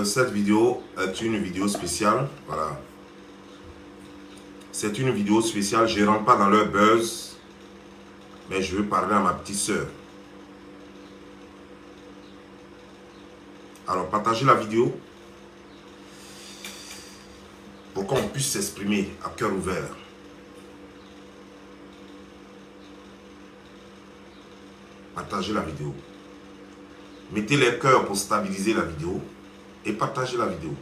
Cette vidéo est une vidéo spéciale. Voilà. C'est une vidéo spéciale. Je ne rentre pas dans leur buzz. Mais je veux parler à ma petite soeur. Alors, partagez la vidéo pour qu'on puisse s'exprimer à cœur ouvert. Partagez la vidéo. Mettez les cœurs pour stabiliser la vidéo et partagez la vidéo.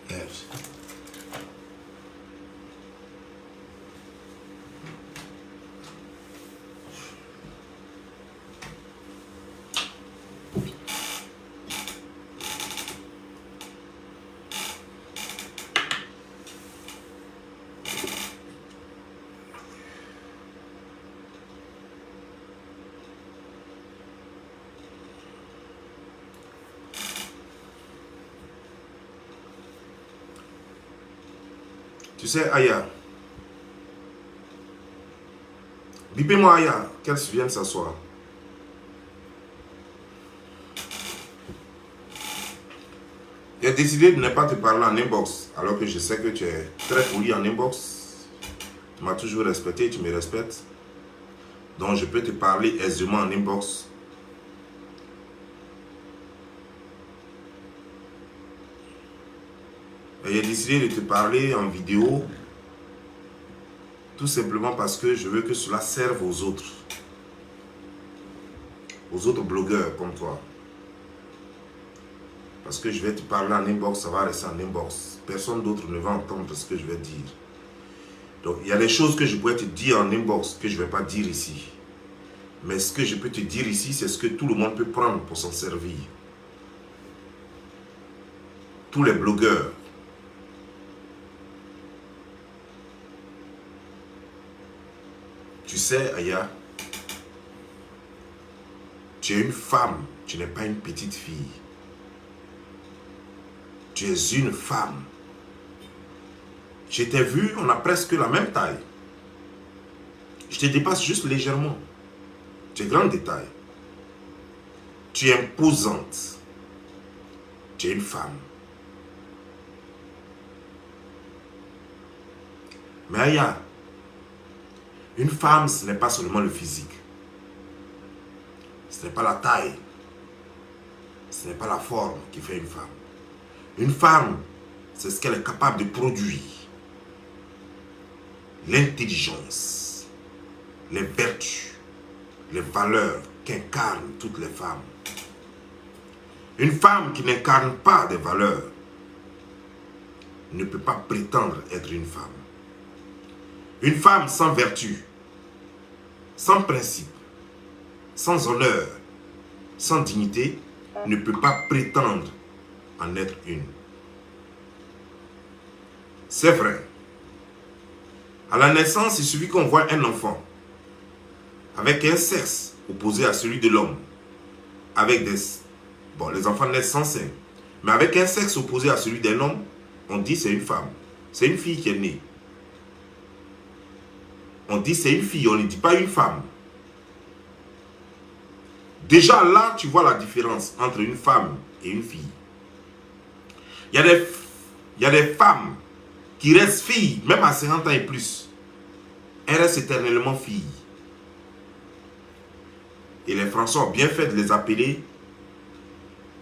Yes. Tu sais, Aya, bipez-moi Aya, qu'elle vienne s'asseoir. J'ai décidé de ne pas te parler en inbox, alors que je sais que tu es très poli en inbox. Tu m'as toujours respecté, tu me respectes. Donc je peux te parler aisément en inbox. Et j'ai décidé de te parler en vidéo, tout simplement parce que je veux que cela serve aux autres blogueurs comme toi. Parce que je vais te parler en inbox, ça va rester en inbox. Personne d'autre ne va entendre ce que je vais dire. Donc il y a des choses que je pourrais te dire en inbox que je ne vais pas dire ici. Mais ce que je peux te dire ici, c'est ce que tout le monde peut prendre pour s'en servir. Tous les blogueurs. Tu sais, Aya, tu es une femme, tu n'es pas une petite fille. Tu es une femme. Je t'ai vu, on a presque la même taille. Je te dépasse juste légèrement. Tu es grande de taille. Tu es imposante. Tu es une femme. Mais Aya, une femme, ce n'est pas seulement le physique. Ce n'est pas la taille. Ce n'est pas la forme qui fait une femme. Une femme, c'est ce qu'elle est capable de produire. l'intelligence, les vertus, les valeurs qu'incarnent toutes les femmes. Une femme qui n'incarne pas des valeurs ne peut pas prétendre être une femme. Une femme sans vertu, sans principe, sans honneur, sans dignité, ne peut pas prétendre en être une. C'est vrai. À la naissance, il suffit qu'on voit un enfant avec un sexe opposé à celui de l'homme, avec des... Bon, les enfants naissent sans sein, mais avec un sexe opposé à celui d'un homme, on dit c'est une femme. C'est une fille qui est née. On dit c'est une fille, on ne dit pas une femme. Déjà là, tu vois la différence entre une femme et une fille. Il y a des femmes qui restent filles, même à 50 ans et plus. Elles restent éternellement filles. Et les Français ont bien fait de les appeler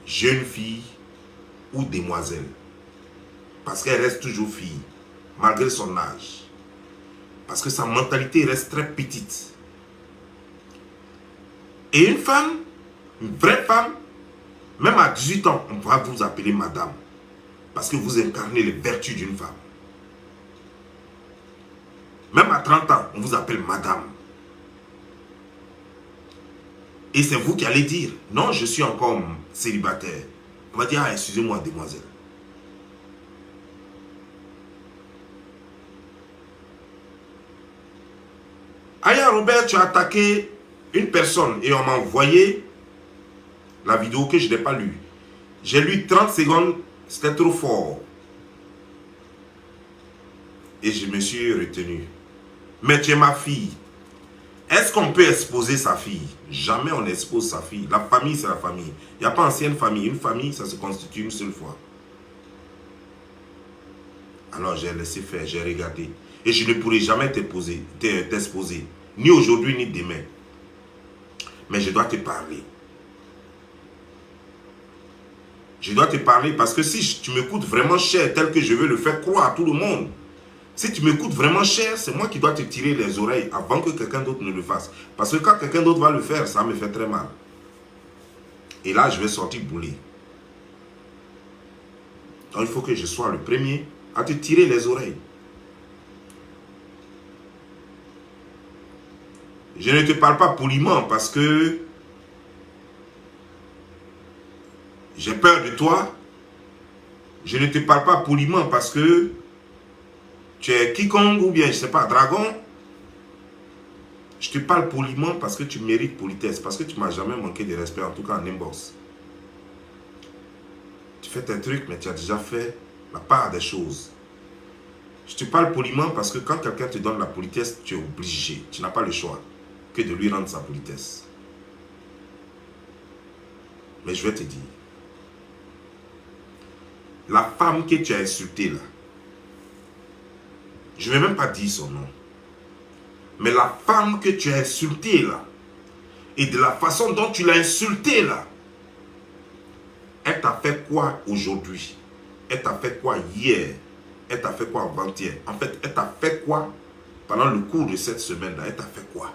jeunes filles ou demoiselles. Parce qu'elles restent toujours filles, malgré son âge. Parce que sa mentalité reste très petite. Et une femme, une vraie femme, même à 18 ans, on pourra vous appeler madame. Parce que vous incarnez les vertus d'une femme. Même à 30 ans, on vous appelle madame. Et c'est vous qui allez dire, non, je suis encore célibataire. On va dire, ah, excusez-moi, demoiselle. Aya Robert, tu as attaqué une personne et on m'a envoyé la vidéo que je n'ai pas lue. J'ai lu 30 secondes, c'était trop fort. Et je me suis retenu. Mais tu es ma fille. Est-ce qu'on peut exposer sa fille? Jamais on expose sa fille. La famille, c'est la famille. Il n'y a pas ancienne famille. Une famille, ça se constitue une seule fois. Alors j'ai laissé faire, j'ai regardé. Et je ne pourrai jamais t'exposer. Ni aujourd'hui, ni demain. Mais je dois te parler. Je dois te parler parce que si tu me coûtes vraiment cher, tel que je veux le faire croire à tout le monde, si tu me coûtes vraiment cher, c'est moi qui dois te tirer les oreilles avant que quelqu'un d'autre ne le fasse. Parce que quand quelqu'un d'autre va le faire, ça me fait très mal. Et là, je vais sortir bouler. Donc, il faut que je sois le premier à te tirer les oreilles. Je ne te parle pas poliment parce que j'ai peur de toi. Je ne te parle pas poliment parce que tu es quiconque ou bien, je ne sais pas, dragon. Je te parle poliment parce que tu mérites politesse. Parce que tu ne m'as jamais manqué de respect, en tout cas en inbox. Tu fais tes trucs, mais tu as déjà fait la part des choses. Je te parle poliment parce que quand quelqu'un te donne la politesse, tu es obligé. Tu n'as pas le choix que de lui rendre sa politesse. Mais je vais te dire. La femme que tu as insultée là, je ne vais même pas dire son nom. Mais la femme que tu as insultée là, et de la façon dont tu l'as insultée là, elle t'a fait quoi aujourd'hui? Elle t'a fait quoi hier? Elle t'a fait quoi avant-hier? En fait, elle t'a fait quoi pendant le cours de cette semaine-là? Elle t'a fait quoi?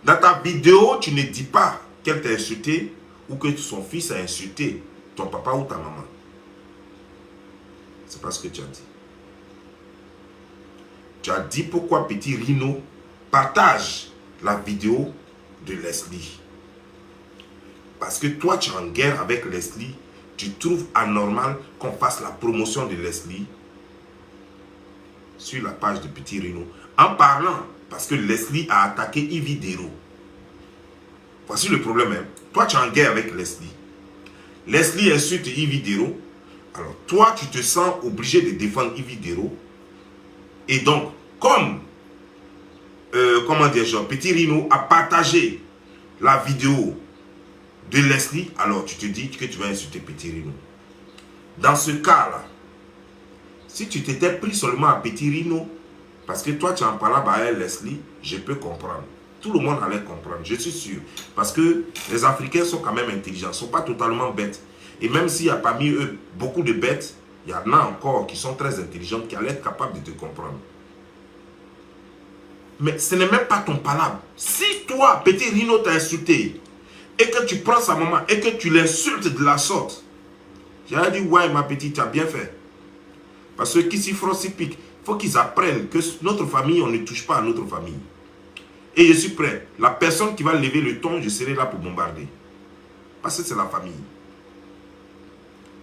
Dans ta vidéo, tu ne dis pas qu'elle t'a insulté ou que son fils a insulté ton papa ou ta maman. C'est pas ce que tu as dit. Tu as dit pourquoi Petit Rhino partage la vidéo de Leslie. Parce que toi, tu es en guerre avec Leslie. Tu trouves anormal qu'on fasse la promotion de Leslie sur la page de Petit Rhino. En parlant, parce que Leslie a attaqué Yves Dero. Voici le problème. Hein. Toi, tu es en guerre avec Leslie. Leslie insulte Yves Dero. Alors, toi, tu te sens obligé de défendre Yves Dero. Et donc, comme Petit Rhino a partagé la vidéo de Leslie, alors tu te dis que tu vas insulter Petit Rhino. Dans ce cas-là, si tu t'étais pris seulement à Petit Rhino, parce que toi tu en parles à Leslie, je peux comprendre. Tout le monde allait comprendre, je suis sûr. Parce que les Africains sont quand même intelligents, ne sont pas totalement bêtes. Et même s'il y a parmi eux beaucoup de bêtes, Il y en a encore qui sont très intelligentes, qui allaient être capables de te comprendre. Mais ce n'est même pas ton palabre. Si toi, petit Rino, t'a insulté, et que tu prends sa maman, et que tu l'insultes de la sorte, j'ai dit, ouais, ma petite, tu as bien fait. Parce que qui s'y frotte, s'y pique. Il faut qu'ils apprennent que notre famille, on ne touche pas à notre famille. Et je suis prêt. La personne qui va lever le ton, je serai là pour bombarder. Parce que c'est la famille.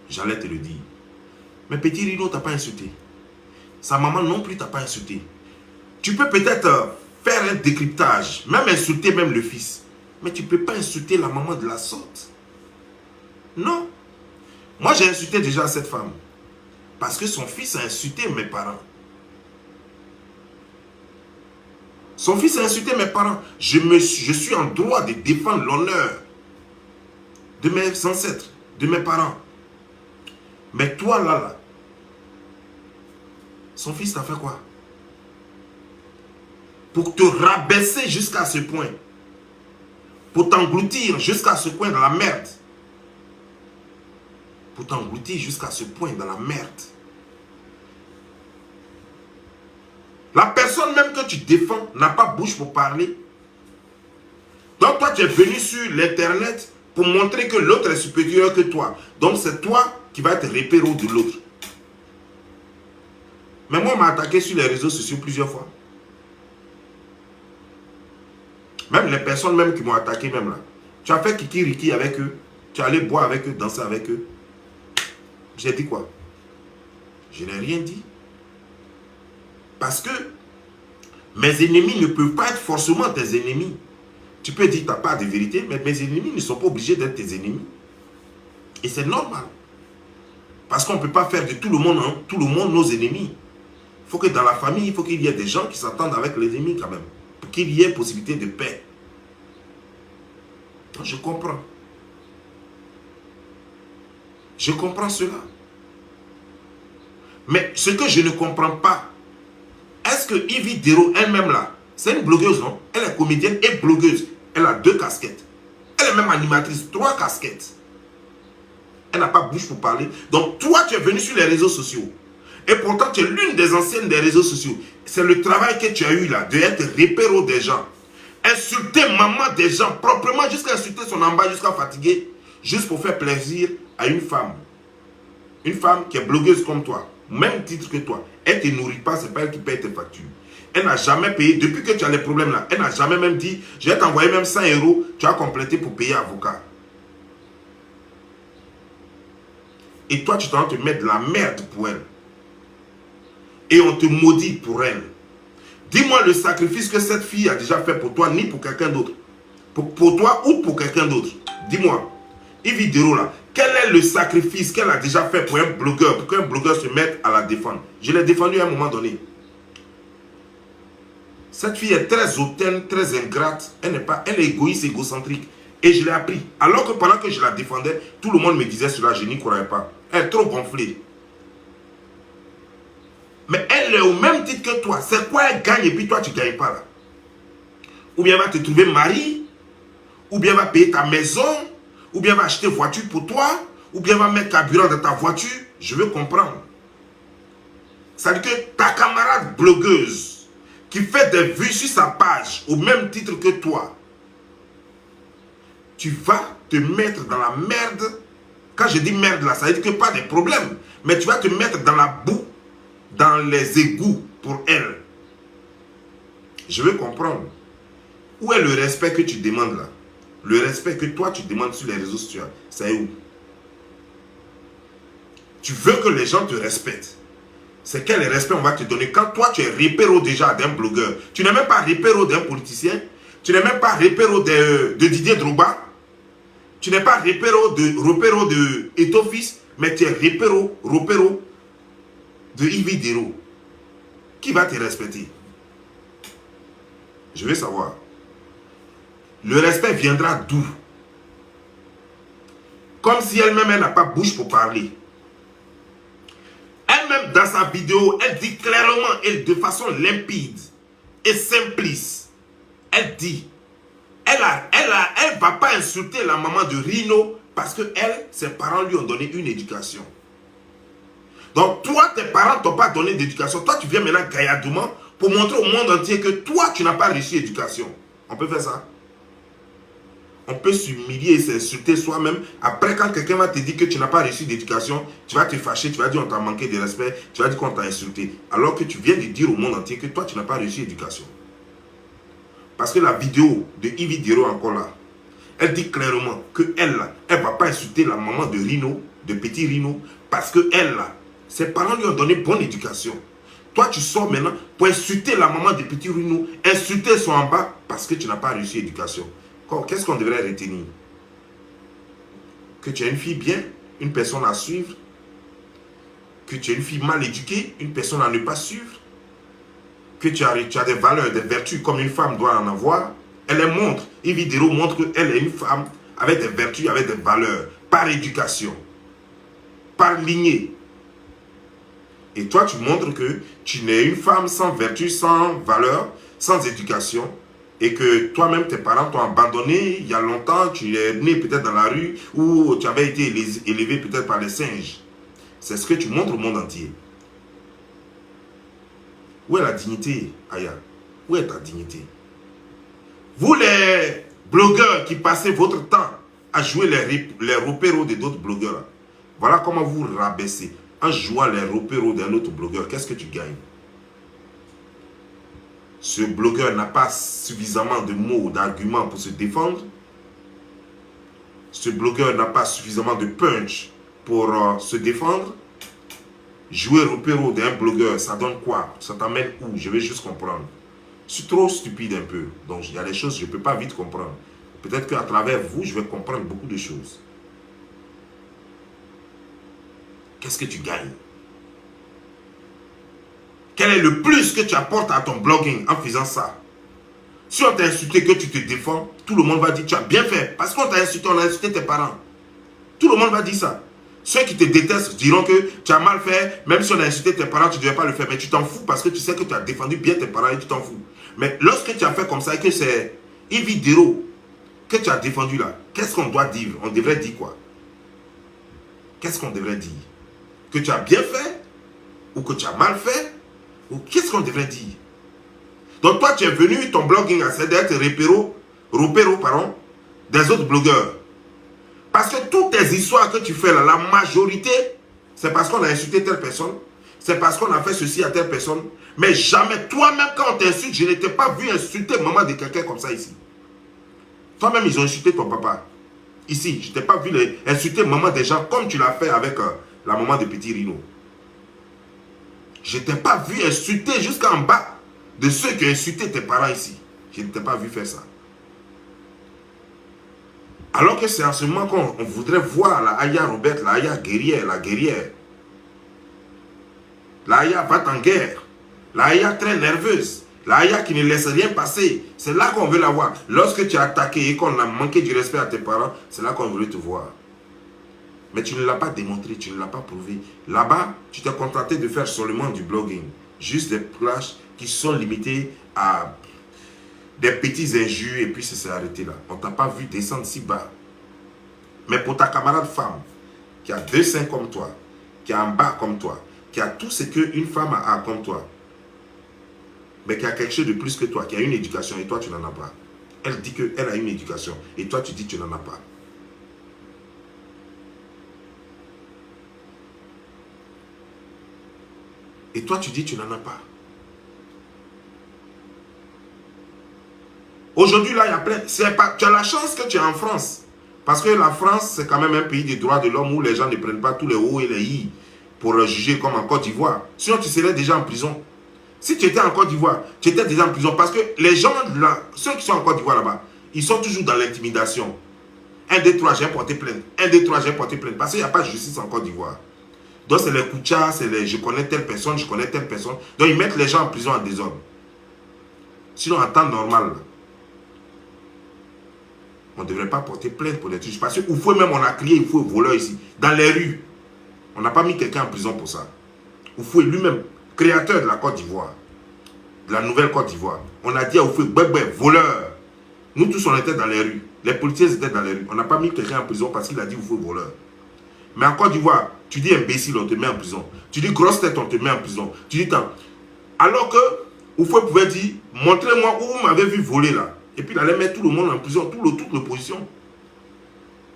J'allais te le dire. Mais petit Rino t'a pas insulté. Sa maman non plus t'a pas insulté. Tu peux peut-être faire un décryptage, même insulter même le fils. Mais tu ne peux pas insulter la maman de la sorte. Non. Moi, j'ai insulté déjà cette femme. Parce que son fils a insulté mes parents. Son fils a insulté mes parents. Je suis en droit de défendre l'honneur de mes ancêtres, de mes parents. Mais toi, là, son fils t'a fait quoi? Pour te rabaisser jusqu'à ce point. Pour t'engloutir jusqu'à ce point dans la merde. Pour t'engloutir jusqu'à ce point dans la merde. La personne même que tu défends n'a pas bouche pour parler. Donc toi, tu es venu sur l'internet pour montrer que l'autre est supérieur que toi. Donc c'est toi qui vas être repéré de l'autre. Mais moi, on m'a attaqué sur les réseaux sociaux plusieurs fois. Même les personnes même qui m'ont attaqué même là. Tu as fait kiki-riki avec eux. Tu es allé boire avec eux, danser avec eux. J'ai dit quoi? Je n'ai rien dit. Parce que mes ennemis ne peuvent pas être forcément tes ennemis. Tu peux dire que tu n'as pas de vérité, mais mes ennemis ne sont pas obligés d'être tes ennemis. Et c'est normal. Parce qu'on ne peut pas faire de tout le monde nos ennemis. Il faut que dans la famille, il faut qu'il y ait des gens qui s'entendent avec les ennemis quand même. Pour qu'il y ait possibilité de paix. Donc je comprends. Je comprends cela. Mais ce que je ne comprends pas, est-ce que Yvi Dero elle-même là, c'est une blogueuse, non? Elle est comédienne et blogueuse. Elle a 2 casquettes. Elle est même animatrice, 3 casquettes. Elle n'a pas bouche pour parler. Donc toi, tu es venu sur les réseaux sociaux. Et pourtant, tu es l'une des anciennes des réseaux sociaux. C'est le travail que tu as eu là, d'être repéro des gens. Insulter maman des gens proprement, jusqu'à insulter son en bas, jusqu'à fatiguer, juste pour faire plaisir à une femme. Une femme qui est blogueuse comme toi, même titre que toi. Elle ne te nourrit pas, c'est pas elle qui paye tes factures. Elle n'a jamais payé, depuis que tu as les problèmes là, elle n'a jamais même dit, je vais t'envoyer même 100 €, tu as complété pour payer avocat. Et toi, tu t'en te mettre de la merde pour elle. Et on te maudit pour elle. Dis-moi le sacrifice que cette fille a déjà fait pour toi, ni pour quelqu'un d'autre. Pour toi ou pour quelqu'un d'autre. Dis-moi, Yvi Dero là, quel est le sacrifice qu'elle a déjà fait pour un blogueur, pour qu'un blogueur se mette à la défendre? Je l'ai défendu à un moment donné. Cette fille est très hautaine, très ingrate. Elle est égoïste, égocentrique. Et je l'ai appris. Alors que pendant que je la défendais, tout le monde me disait cela, je n'y croyais pas. Elle est trop gonflée. Mais elle est au même titre que toi. C'est quoi elle gagne et puis toi tu ne gagnes pas là? Ou bien elle va te trouver mari, ou bien elle va payer ta maison, ou bien elle va acheter voiture pour toi, ou bien elle va mettre carburant dans ta voiture. Je veux comprendre. C'est-à-dire que ta camarade blogueuse qui fait des vues sur sa page au même titre que toi, tu vas te mettre dans la merde. Quand je dis merde là, ça veut dire que pas des problèmes, mais tu vas te mettre dans la boue, dans les égouts pour elle. Je veux comprendre. Où est le respect que tu demandes là? Le respect que toi tu demandes sur les réseaux sociaux, c'est où? Tu veux que les gens te respectent. C'est quel respect on va te donner quand toi tu es repéro déjà d'un blogueur? Tu n'es même pas repéro d'un politicien. Tu n'es même pas repéro de Didier Drogba. Tu n'es pas repéro de Eto'o-Fils, mais tu es repéro de Yvi Dero. Qui va te respecter? Je veux savoir. Le respect viendra d'où? Comme si elle-même, elle n'a pas bouche pour parler. Elle-même, dans sa vidéo, elle dit clairement et de façon limpide et simpliste. Elle dit, elle ne va pas insulter la maman de Rino parce que elle, ses parents lui ont donné une éducation. Donc, toi, tes parents ne t'ont pas donné d'éducation. Toi, tu viens maintenant gaillardement pour montrer au monde entier que toi, tu n'as pas reçu éducation. On peut faire ça? On peut s'humilier et s'insulter soi-même. Après, quand quelqu'un va te dire que tu n'as pas reçu d'éducation, tu vas te fâcher, tu vas dire on t'a manqué de respect, tu vas dire qu'on t'a insulté. Alors que tu viens de dire au monde entier que toi, tu n'as pas reçu d'éducation. Parce que la vidéo de Yves Dero encore là, elle dit clairement qu'elle, elle ne va pas insulter la maman de Rino, de petit Rino, parce que elle, ses parents lui ont donné bonne éducation. Toi, tu sors maintenant pour insulter la maman de petit Rino, insulter son en bas parce que tu n'as pas reçu éducation. Qu'est-ce qu'on devrait retenir? Que tu es une fille bien, une personne à suivre. Que tu es une fille mal éduquée, une personne à ne pas suivre. Que tu as des valeurs, des vertus comme une femme doit en avoir. Elle les montre. Yves Dero montre qu'elle est une femme avec des vertus, avec des valeurs, par éducation, par lignée. Et toi, tu montres que tu n'es une femme sans vertu, sans valeur, sans éducation. Et que toi-même, tes parents t'ont abandonné il y a longtemps, tu es né peut-être dans la rue ou tu avais été élevé peut-être par les singes. C'est ce que tu montres au monde entier. Où est la dignité, Aya? Où est ta dignité? Vous les blogueurs qui passez votre temps à jouer les repéros de d'autres blogueurs, voilà comment vous rabaissez. En jouant les repéros d'un autre blogueur, qu'est-ce que tu gagnes? Ce blogueur n'a pas suffisamment de mots, d'arguments pour se défendre. Ce blogueur n'a pas suffisamment de punch pour se défendre. Jouer au péro d'un blogueur, ça donne quoi? Ça t'amène où? Je vais juste comprendre. Je suis trop stupide un peu. Donc, il y a des choses que je ne peux pas vite comprendre. Peut-être qu'à travers vous, je vais comprendre beaucoup de choses. Qu'est-ce que tu gagnes? Quel est le plus que tu apportes à ton blogging en faisant ça? Si on t'a insulté, que tu te défends, tout le monde va dire tu as bien fait. Parce qu'on t'a insulté, on a insulté tes parents. Tout le monde va dire ça. Ceux qui te détestent diront que tu as mal fait, même si on a insulté tes parents, tu ne devais pas le faire. Mais tu t'en fous parce que tu sais que tu as défendu bien tes parents et tu t'en fous. Mais lorsque tu as fait comme ça et que c'est Yves Dero que tu as défendu là, qu'est-ce qu'on doit dire? On devrait dire quoi? Qu'est-ce qu'on devrait dire? Que tu as bien fait? Ou que tu as mal fait? Ou qu'est-ce qu'on devrait dire? Donc toi, tu es venu, ton blogging a cessé d'être repéro, des autres blogueurs. Parce que toutes tes histoires que tu fais là, la majorité, c'est parce qu'on a insulté telle personne, c'est parce qu'on a fait ceci à telle personne. Mais jamais, toi-même, quand on t'insulte, je ne t'ai pas vu insulter maman de quelqu'un comme ça ici. Toi-même, ils ont insulté ton papa. Ici, je ne t'ai pas vu insulter maman des gens comme tu l'as fait avec la maman de petit Rino. Je ne t'ai pas vu insulter jusqu'en bas de ceux qui ont insulté tes parents ici. Je ne t'ai pas vu faire ça. Alors que c'est en ce moment qu'on voudrait voir la Aya Robert, la Aya guerrière, la guerrière. La Aya va en guerre. La Aya très nerveuse. La Aya qui ne laisse rien passer. C'est là qu'on veut la voir. Lorsque tu as attaqué et qu'on a manqué du respect à tes parents, c'est là qu'on voulait te voir. Mais tu ne l'as pas démontré, tu ne l'as pas prouvé. Là-bas, tu t'es contenté de faire seulement du blogging. Juste des plages qui sont limitées à des petits injures et puis ça s'est arrêté là. On ne t'a pas vu descendre si bas. Mais pour ta camarade femme, qui a 2 seins comme toi, qui a un bas comme toi, qui a tout ce qu'une femme a comme toi, mais qui a quelque chose de plus que toi, qui a une éducation et toi tu n'en as pas. Elle dit qu'elle a une éducation et toi tu dis que tu n'en as pas. Et toi tu dis que tu n'en as pas. Aujourd'hui, là, il y a plein. Tu as la chance que tu es en France. Parce que la France, c'est quand même un pays des droits de l'homme où les gens ne prennent pas tous les hauts et les i pour juger comme en Côte d'Ivoire. Sinon, tu serais déjà en prison. Si tu étais en Côte d'Ivoire, tu étais déjà en prison. Parce que les gens, là, ceux qui sont en Côte d'Ivoire là-bas, ils sont toujours dans l'intimidation. 1, 2, 3, j'ai porté plainte. 1, 2, 3, j'ai porté plainte. Parce qu'il n'y a pas de justice en Côte d'Ivoire. Donc, c'est les kouchas, c'est les je connais telle personne, je connais telle personne. Donc, ils mettent les gens en prison en désordre. Sinon, en temps normal, on ne devrait pas porter plainte pour des trucs. Parce qu'au fond même, on a crié, il faut voleur ici. Dans les rues. On n'a pas mis quelqu'un en prison pour ça. Oufoué lui-même, créateur de la Côte d'Ivoire. De la nouvelle Côte d'Ivoire. On a dit à Oufoué, voleur. Nous tous, on était dans les rues. Les policiers étaient dans les rues. On n'a pas mis quelqu'un en prison parce qu'il a dit Oufoué voleur. Mais en Côte d'Ivoire, tu dis imbécile, on te met en prison. Tu dis grosse tête, on te met en prison. Tu dis tant. Alors que Oufoué pouvait dire, montrez-moi où vous m'avez vu voler là. Et puis il allait mettre tout le monde en prison, toute l'opposition.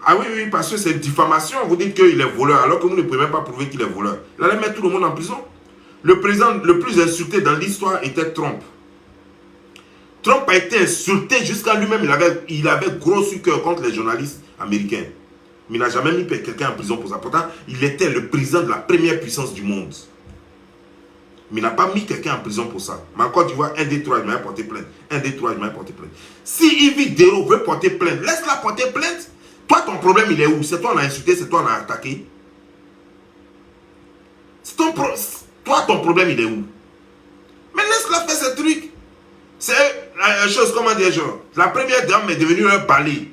Ah oui, oui, parce que c'est diffamation. Vous dites qu'il est voleur, alors que vous ne pouvez même pas prouver qu'il est voleur. Il allait mettre tout le monde en prison. Le président le plus insulté dans l'histoire était Trump. Trump a été insulté jusqu'à lui-même. Il avait gros sur cœur contre les journalistes américains. Mais il n'a jamais mis quelqu'un en prison pour ça. Pourtant, il était le président de la première puissance du monde. Mais il n'a pas mis quelqu'un en prison pour ça. Mais encore, tu vois, un des trois, il m'a porté plainte. Un des trois, il m'a porté plainte. Si Yves Dero veut porter plainte, laisse-la porter plainte. Toi, ton problème, il est où? C'est toi, on a insulté, c'est toi, on a attaqué. Toi, ton problème, il est où? Mais laisse-la faire ce truc. C'est la chose, comment dire, genre, la première dame est devenue un balai.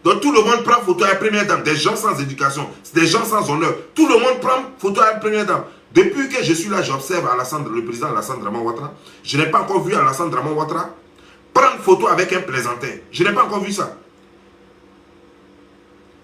Donc tout le monde prend photo à la première dame. Des gens sans éducation, des gens sans honneur. Tout le monde prend photo à la première dame. Depuis que je suis là, j'observe le président Alassane Draman Ouattara. Je n'ai pas encore vu Alassane Draman Ouattara prendre photo avec un plaisantin. Je n'ai pas encore vu ça.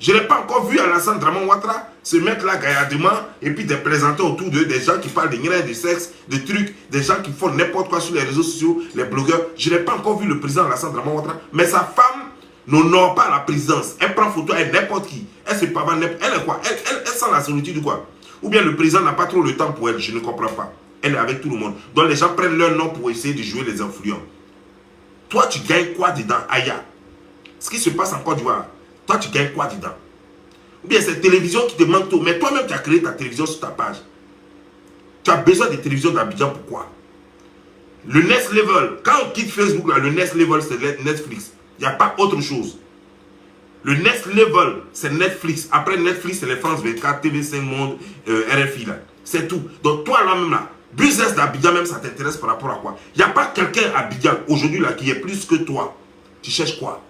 Je n'ai pas encore vu Alassane Draman Ouattara se mettre là gaillardement et puis des plaisantins autour d'eux, des gens qui parlent de grains, de sexe, de trucs, des gens qui font n'importe quoi sur les réseaux sociaux, les blogueurs. Je n'ai pas encore vu le président Alassane Draman Ouattara, mais sa femme n'honore pas la présidence. Elle prend photo avec n'importe qui. Elle se pavane. Elle est quoi? Elle sent la solitude ou quoi? Ou bien le président n'a pas trop le temps pour elle. Je ne comprends pas. Elle est avec tout le monde. Donc les gens prennent leur nom pour essayer de jouer les influents. Toi, tu gagnes quoi dedans, Aya? Ce qui se passe en Côte d'Ivoire, toi, tu gagnes quoi dedans? Ou bien c'est télévision qui te manque tout. Mais toi-même, tu as créé ta télévision sur ta page. Tu as besoin de télévision d'Abidjan, pourquoi? Le next level, quand on quitte Facebook, là, le next level, c'est Netflix. Il n'y a pas autre chose. Le next level, c'est Netflix. Après Netflix, c'est les France 24, TV5 Monde, RFI. C'est tout. Donc toi, là-même, là, business d'Abidjan, même, ça t'intéresse par rapport à quoi? Il n'y a pas quelqu'un à Abidjan, aujourd'hui, là, qui est plus que toi. Tu cherches quoi?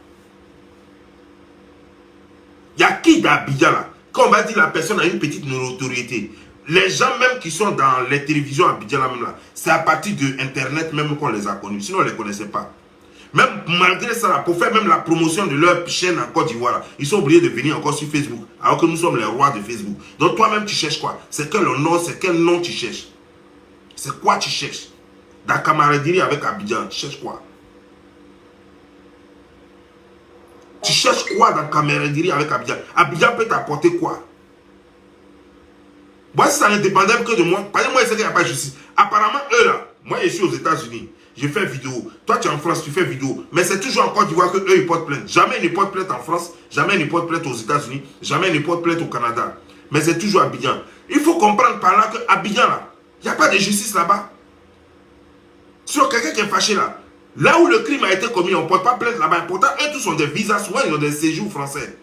Il y a qui d'Abidjan, là? Quand on va dire la personne a une petite notoriété, les gens même qui sont dans les télévisions Abidjan, là, même, là, c'est à partir de Internet même qu'on les a connus. Sinon, on ne les connaissait pas. Même malgré ça, là, pour faire même la promotion de leur chaîne en Côte d'Ivoire, ils sont obligés de venir encore sur Facebook, alors que nous sommes les rois de Facebook. Donc toi-même, tu cherches quoi? C'est quel nom, c'est quel nom tu cherches? C'est quoi tu cherches? La camaraderie avec Abidjan, tu cherches quoi? Tu cherches quoi dans la camaraderie avec Abidjan? Abidjan peut t'apporter quoi? Moi, si ça ne dépendait que de moi, par exemple, moi, je sais qu'il n'y a pas de justice. Apparemment, eux là, moi, je suis aux États-Unis. Je fais vidéo. Toi, tu es en France, tu fais vidéo. Mais c'est toujours en Côte d'Ivoire qu'eux, ils portent plainte. Jamais ils ne portent plainte en France. Jamais ils ne portent plainte aux États-Unis. Jamais ils ne portent plainte au Canada. Mais c'est toujours Abidjan. Il faut comprendre par là qu'Abidjan, là, il n'y a pas de justice là-bas. Sur quelqu'un qui est fâché là. Là où le crime a été commis, on ne porte pas plainte là-bas. Pourtant, eux tous ont des visas. Souvent, ils ont des séjours français.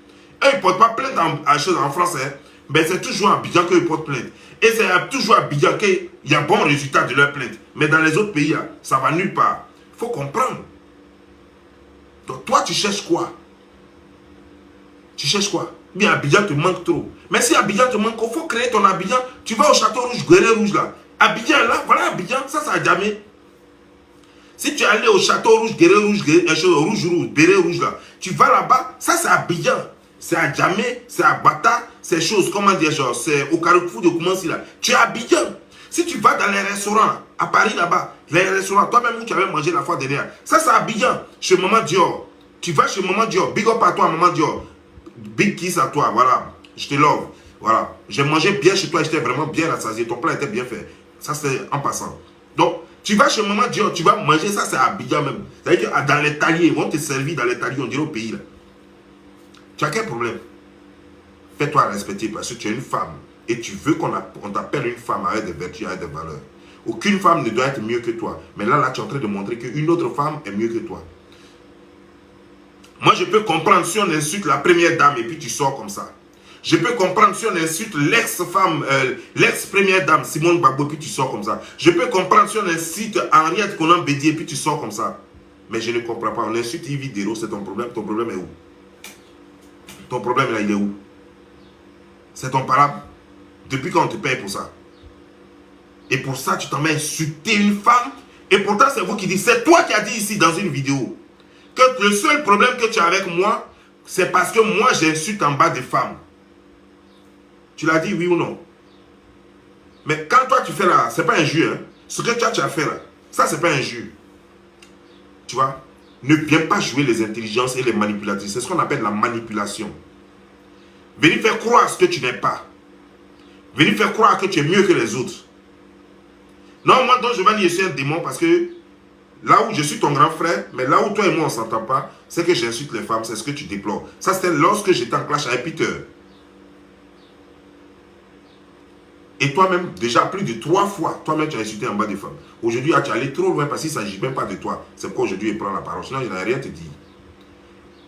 Eux, ils ne portent pas plainte en français. Mais c'est toujours Abidjan qu'ils portent plainte. Et c'est toujours Abidjan qu'il y a bon résultat de leur plainte. Mais dans les autres pays, là, ça va nulle part. Il faut comprendre. Donc toi, tu cherches quoi? Tu cherches quoi? Bien, Abidjan te manque trop. Mais si Abidjan te manque, il faut créer ton Abidjan. Tu vas au Château Rouge, Guéré Rouge, là. Abidjan, là, voilà Abidjan, ça jamais. Si tu es allé au Château Rouge, Guéré Rouge, Rouge, Béret Rouge, là, tu vas là-bas, ça c'est Abidjan. C'est à Djamé, c'est à Bata, c'est choses, comment dire, genre, c'est au Carrefour de Koumansi là. Tu es à Abidjan. Si tu vas dans les restaurants, là, à Paris là-bas, les restaurants, toi-même où tu avais mangé la fois dernière, ça c'est à Abidjan, chez Maman Dior. Tu vas chez Maman Dior, big up à toi, Maman Dior. Big kiss à toi, voilà. Je te love. Voilà. J'ai mangé bien chez toi, j'étais vraiment bien rassasié. Ton plat était bien fait. Ça c'est en passant. Donc, tu vas chez Maman Dior, tu vas manger, ça c'est à Abidjan même. C'est-à-dire que dans les taliers, ils vont te servir dans les taliers, on dirait au pays là. Tu as quel problème? Fais-toi respecter parce que tu es une femme et tu veux qu'on t'appelle une femme avec des vertus, avec des valeurs. Aucune femme ne doit être mieux que toi. Mais là, tu es en train de montrer qu'une autre femme est mieux que toi. Moi, je peux comprendre si on insulte la première dame et puis tu sors comme ça. Je peux comprendre si on insulte l'ex-femme, l'ex-première dame, Simone Gbagbo, et puis tu sors comme ça. Je peux comprendre si on insulte Henriette Konan Bédié et puis tu sors comme ça. Mais je ne comprends pas. On insulte Yves Dero, c'est ton problème. Ton problème est où? Ton problème là, il est où? C'est ton parable. Depuis quand on te paye pour ça? Et pour ça, tu t'en mets à insulter une femme. Et pourtant, c'est vous qui dites, c'est toi qui as dit ici dans une vidéo que le seul problème que tu as avec moi, c'est parce que moi, j'insulte en bas des femmes. Tu l'as dit oui ou non? Mais quand toi tu fais là, c'est pas injure. Hein? Ce que tu as fait là, ça c'est pas injure. Tu vois? Ne viens pas jouer les intelligences et les manipulatrices. C'est ce qu'on appelle la manipulation. Venir faire croire ce que tu n'es pas. Venir faire croire que tu es mieux que les autres. Non, moi, donc je vais dire je suis un démon parce que là où je suis ton grand frère, mais là où toi et moi on ne s'entend pas, c'est que j'insulte les femmes, c'est ce que tu déplores. Ça, c'était lorsque j'étais en clash avec Peter. Et toi-même, déjà plus de 3 fois, toi-même tu as insulté en bas des femmes. Aujourd'hui, tu es allé trop loin parce qu'il ne s'agit même pas de toi. C'est pourquoi aujourd'hui il prend la parole. Sinon, je n'ai rien à te dire.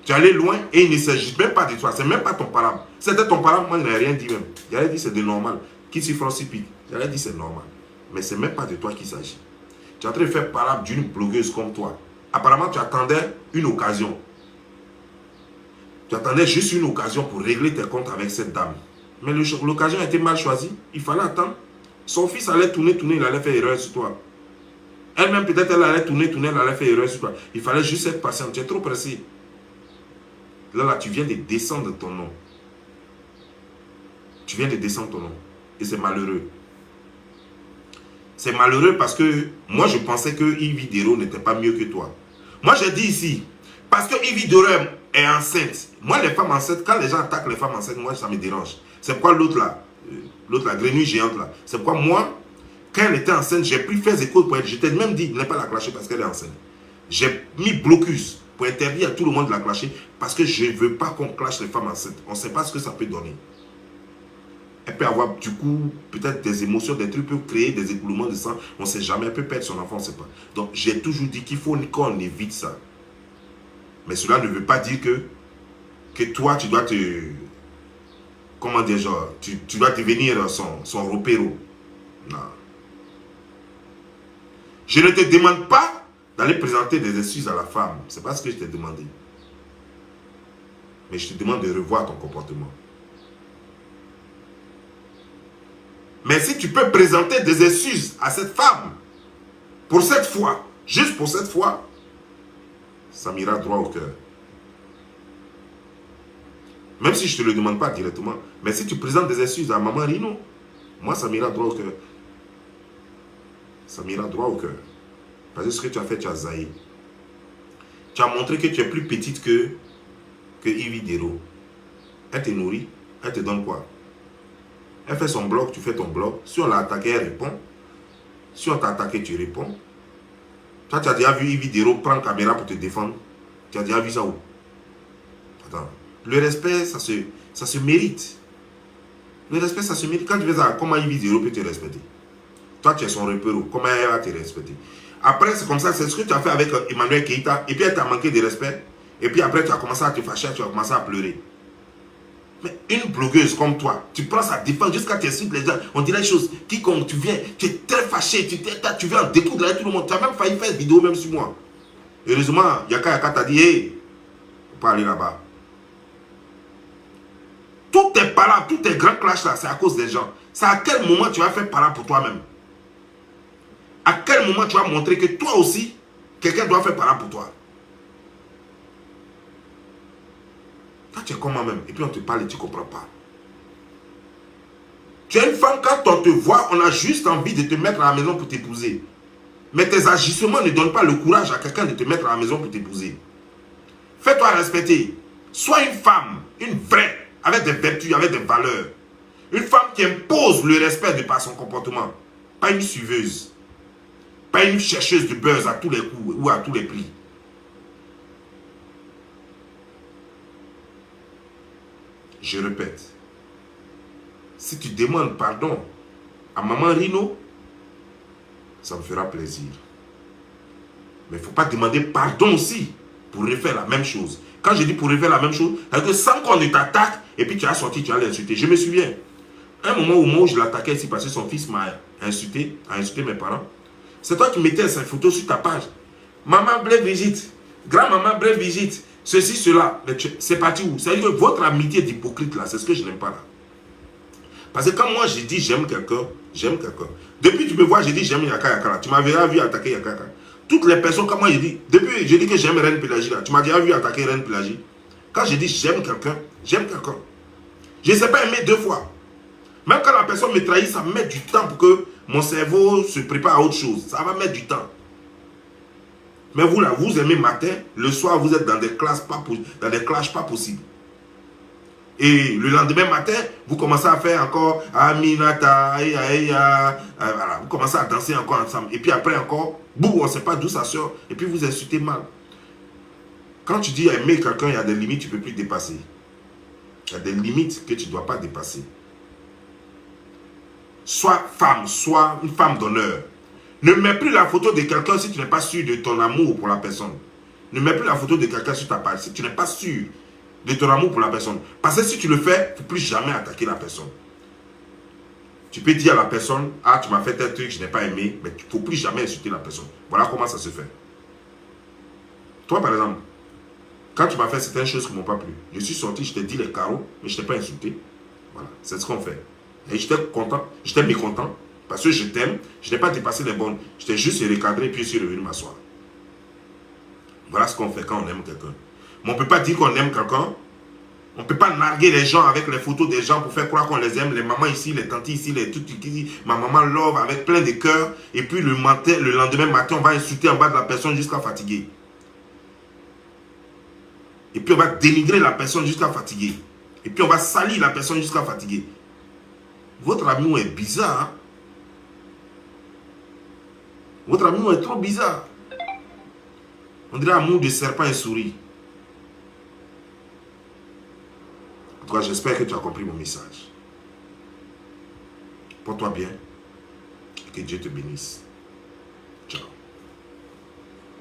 Tu es allé loin et il ne s'agit même pas de toi. C'est même pas ton parent. C'était ton parent, moi je n'ai rien dit même. J'allais dire c'est de normal. Qui s'y Francis pique. J'allais dire c'est normal. Mais c'est même pas de toi qu'il s'agit. Tu es en train de faire parole d'une blogueuse comme toi. Apparemment, tu attendais une occasion. Tu attendais juste une occasion pour régler tes comptes avec cette dame. Mais l'occasion a été mal choisie. Il fallait attendre. Son fils allait tourner, il allait faire erreur sur toi. Elle-même, peut-être, elle allait tourner, elle allait faire erreur sur toi. Il fallait juste être patient. Tu es trop pressé. Là, tu viens de descendre ton nom. Tu viens de descendre ton nom. Et c'est malheureux. C'est malheureux parce que moi, je pensais que Yves Dero n'était pas mieux que toi. Moi, j'ai dit ici, parce que Yves Dero est enceinte. Moi, les femmes enceintes, quand les gens attaquent les femmes enceintes, moi, ça me dérange. C'est pourquoi l'autre là, la grenouille géante là, c'est pourquoi moi, quand elle était enceinte, j'ai pris faire écho pour elle. Je t'ai même dit, ne pas la clasher parce qu'elle est enceinte. J'ai mis blocus pour interdire à tout le monde de la clasher parce que je ne veux pas qu'on clash les femmes enceintes. On ne sait pas ce que ça peut donner. Elle peut avoir du coup peut-être des émotions, des trucs, peut créer des écoulements de sang. On ne sait jamais, elle peut perdre son enfant, on ne sait pas. Donc j'ai toujours dit qu'il faut qu'on évite ça. Mais cela ne veut pas dire que toi tu dois te... Comment dire, genre, tu dois devenir son repéro. Non. Je ne te demande pas d'aller présenter des excuses à la femme. Ce n'est pas ce que je t'ai demandé. Mais je te demande de revoir ton comportement. Mais si tu peux présenter des excuses à cette femme, pour cette fois, juste pour cette fois, ça m'ira droit au cœur. Même si je ne te le demande pas directement, mais si tu présentes des excuses à maman Rino, moi ça m'ira droit au cœur. Ça m'ira droit au cœur. Parce que ce que tu as fait, tu as zaï. Tu as montré que tu es plus petite que Yves Dero. Elle te nourrit, elle te donne quoi? Elle fait son blog, tu fais ton blog. Si on l'a attaqué, elle répond. Si on t'a attaqué, tu réponds. Toi, tu as déjà vu Yves Dero prendre caméra pour te défendre. Tu as déjà vu ça où? Attends. Le respect, ça se mérite. Le respect, ça se mérite. Quand tu fais ça, comment Yves Dero peut te respecter? Toi, tu es son repère. Comment elle va te respecter? Après, c'est comme ça, c'est ce que tu as fait avec Emmanuel Keïta. Et puis, elle t'a manqué de respect. Et puis après, tu as commencé à te fâcher, tu as commencé à pleurer. Mais une blogueuse comme toi, tu prends sa défense jusqu'à tu insultes les gens. On dirait des choses. Quiconque, tu viens, tu es très fâché. Tu viens en découdre avec tout le monde. Tu as même failli faire une vidéo même sur moi. Heureusement, Yaka t'a dit, hey, faut pas aller là-bas. Tous tes parents, tous tes grands clashs là, c'est à cause des gens. C'est à quel moment tu vas faire parent pour toi-même? À quel moment tu vas montrer que toi aussi, quelqu'un doit faire parent pour toi? Toi, tu es comme moi-même. Et puis on te parle et tu ne comprends pas. Tu es une femme, quand on te voit, on a juste envie de te mettre à la maison pour t'épouser. Mais tes agissements ne donnent pas le courage à quelqu'un de te mettre à la maison pour t'épouser. Fais-toi respecter. Sois une femme, une vraie, avec des vertus, avec des valeurs. Une femme qui impose le respect de par son comportement. Pas une suiveuse. Pas une chercheuse de buzz à tous les coups ou à tous les prix. Je répète. Si tu demandes pardon à maman Rino, ça me fera plaisir. Mais il ne faut pas demander pardon aussi pour refaire la même chose. Quand je dis pour refaire la même chose, c'est que sans qu'on ne t'attaque, et puis tu as sorti, tu as l'insulté. Je me souviens. Un moment où je l'attaquais ici parce que son fils m'a insulté, a insulté mes parents. C'est toi qui mettais ces photos sur ta page. Maman Blé visite, grand-maman Blé visite, ceci, cela. C'est parti où? C'est-à-dire que votre amitié d'hypocrite là, c'est ce que je n'aime pas là. Parce que quand moi j'ai dit j'aime quelqu'un, j'aime quelqu'un. Depuis que tu me vois, j'ai dit j'aime Yaka Yaka là. Tu m'as déjà vu attaquer Yaka Yaka. Toutes les personnes, comme moi j'ai dit, depuis j'ai dit que j'aime Reine Pélagie là. Tu m'as déjà vu attaquer Reine Pélagie. Quand j'ai dit j'aime quelqu'un, j'aime quelqu'un. Je ne sais pas aimer deux fois. Même quand la personne me trahit, ça met du temps pour que mon cerveau se prépare à autre chose. Ça va mettre du temps. Mais vous là, vous aimez matin, le soir vous êtes dans des classes pas possibles. Et le lendemain matin, vous commencez à faire encore Aminata, voilà, vous commencez à danser encore ensemble. Et puis après encore, boum, on ne sait pas d'où ça sort. Et puis vous insultez mal. Quand tu dis aimer quelqu'un, il y a des limites que tu ne peux plus dépasser. Il y a des limites que tu ne dois pas dépasser. Sois femme, sois une femme d'honneur. Ne mets plus la photo de quelqu'un si tu n'es pas sûr de ton amour pour la personne. Ne mets plus la photo de quelqu'un sur ta page si tu n'es pas sûr de ton amour pour la personne. Parce que si tu le fais, il ne faut plus jamais attaquer la personne. Tu peux dire à la personne, ah, tu m'as fait tel truc, je n'ai pas aimé, mais il ne faut plus jamais insulter la personne. Voilà comment ça se fait. Toi, par exemple, quand tu m'as fait certaines choses qui ne m'ont pas plu, je suis sorti, je t'ai dit les carreaux, mais je ne t'ai pas insulté. Voilà, c'est ce qu'on fait. Et j'étais content, j'étais mécontent, parce que je t'aime, je n'ai pas dépassé les bornes. J'étais juste recadré, puis je suis revenu m'asseoir. Voilà ce qu'on fait quand on aime quelqu'un. Mais on ne peut pas dire qu'on aime quelqu'un. On ne peut pas narguer les gens avec les photos des gens pour faire croire qu'on les aime. Les mamans ici, les tantes ici, les tout ici. Ma maman love avec plein de cœurs. Et puis le lendemain matin, on va insulter en bas de la personne jusqu'à fatiguer. Et puis on va dénigrer la personne jusqu'à fatiguer. Et puis on va salir la personne jusqu'à fatiguer. Votre amour est bizarre. Hein? Votre amour est trop bizarre. On dirait amour de serpent et souris. En tout cas, j'espère que tu as compris mon message. Porte-toi bien et que Dieu te bénisse.